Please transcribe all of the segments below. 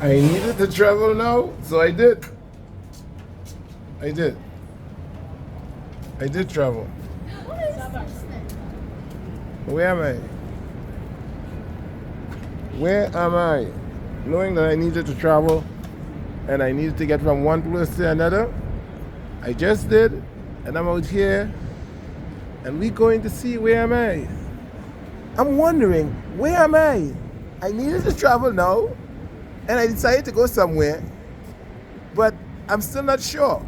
I needed to travel now, so I did. I did. I did travel. Where am I? Where am I? Knowing that I needed to travel and I needed to get from one place to another, I just did, and I'm out here, and we're going to see where am I. I'm wondering, where am I? I needed to travel now, and I decided to go somewhere, but I'm still not sure.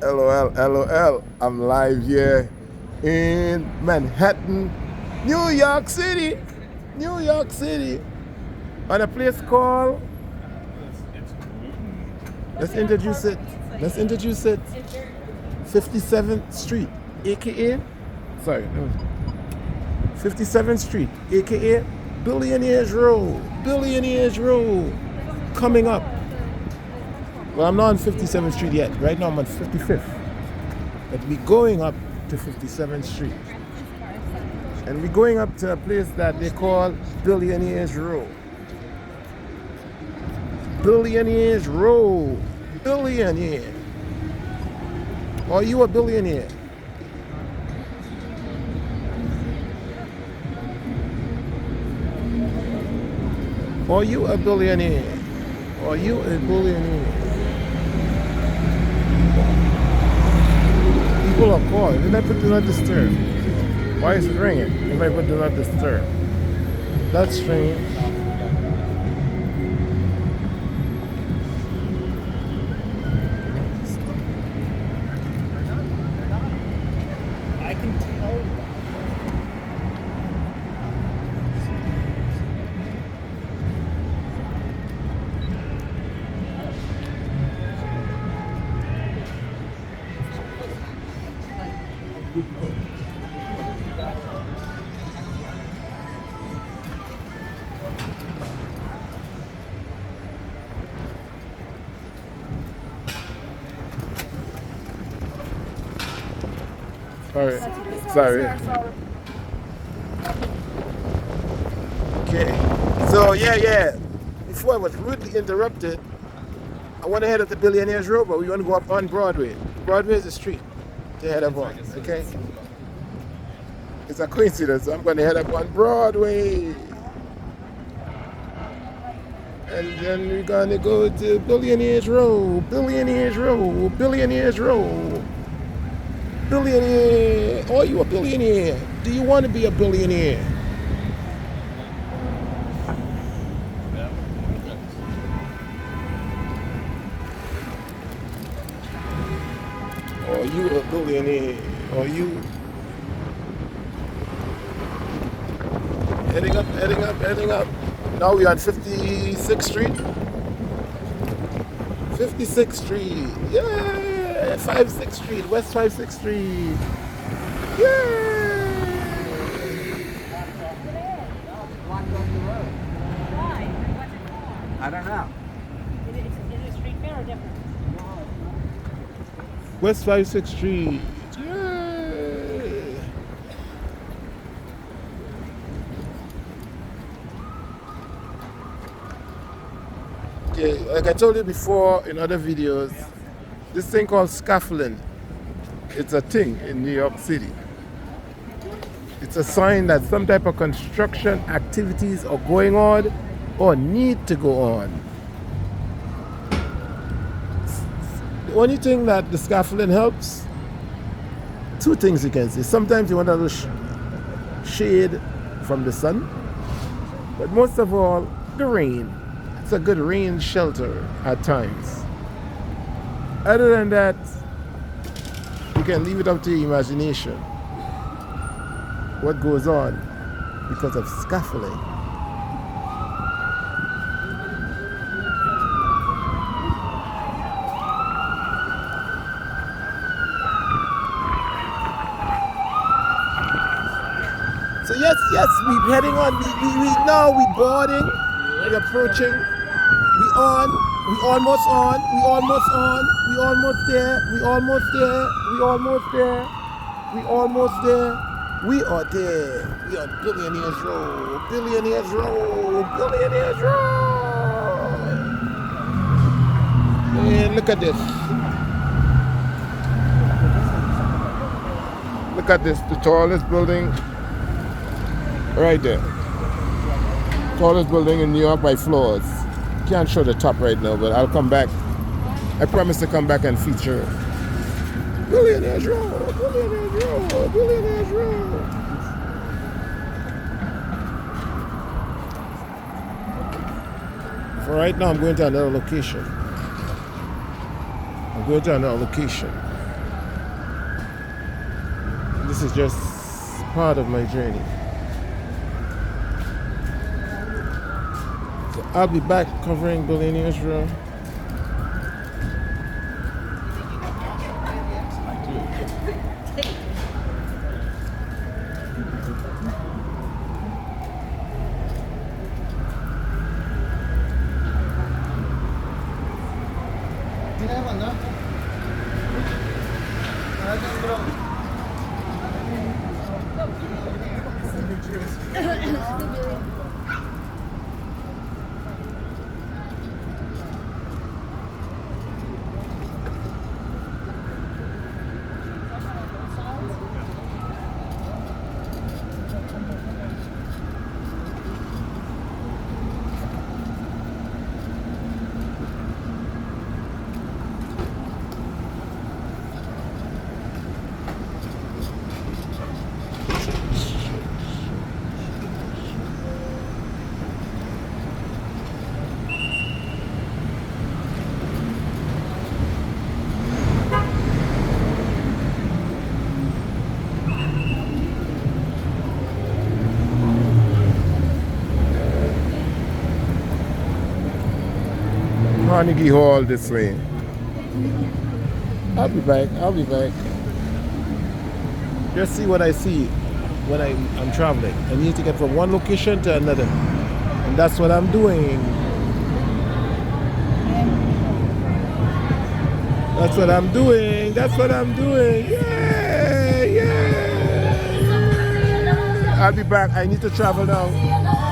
LOL, LOL. I'm live here in Manhattan, New York City. New York City. On a place called, let's introduce it. 57th Street, aka, 57th Street, aka Billionaires Road. Billionaires Road. Coming up. Well, I'm not on 57th Street yet. Right now I'm on 55th. But we're going up to 57th Street. And we're going up to a place that they call Billionaires Road. Billionaires Road. Billionaire. Are you a billionaire? Are you a billionaire? Are you a billionaire? People are calling. Did I put do not disturb? Why is it ringing if I put do not disturb? That's strange. I can tell. Sorry. Okay. So yeah. Before I was rudely interrupted, I want to head up to Billionaires Road, but we want to go up on Broadway. Broadway is the street to head up on. Okay. It's a coincidence. So I'm going to head up on Broadway. And then we're going to go to Billionaires Road. Billionaires Road. Billionaires Road. Billionaire. Are you a billionaire? Do you want to be a billionaire? Are you a billionaire? Are you heading up? Now we're on 56th Street. 56th Street. Yeah. 56th Street. West 56th Street. Yeah. I don't know. Is it a street fair or different? West 56th Street. Yeah. Okay, like I told you before in other videos, this thing called scaffolding, it's a thing in New York City. It's a sign that some type of construction activities are going on or need to go on. The only thing that the scaffolding helps, two things you can see. Sometimes you want a little shade from the sun, but most of all, the rain. It's a good rain shelter at times. Other than that, you can leave it up to your imagination what goes on because of scaffolding. So yes, we're heading on. We now we boarding. We're approaching. We almost on. We almost there. We are there. We are Billionaires Road. Look at this. Look at this. The tallest building right there. Tallest building in New York by floors. Can't show the top right now, but I'll come back. I promise to come back and feature Billionaires Road, Billionaires Road, Billionaires Road. For right now, I'm going to another location. I'm going to another location. This is just part of my journey. So I'll be back covering Billionaires Road. Carnegie Hall this way. I'll be back. I'll be back. Just see what I see when I'm traveling. I need to get from one location to another. And that's what I'm doing. That's what I'm doing. That's what I'm doing. Yeah, yeah. I'll be back. I need to travel now.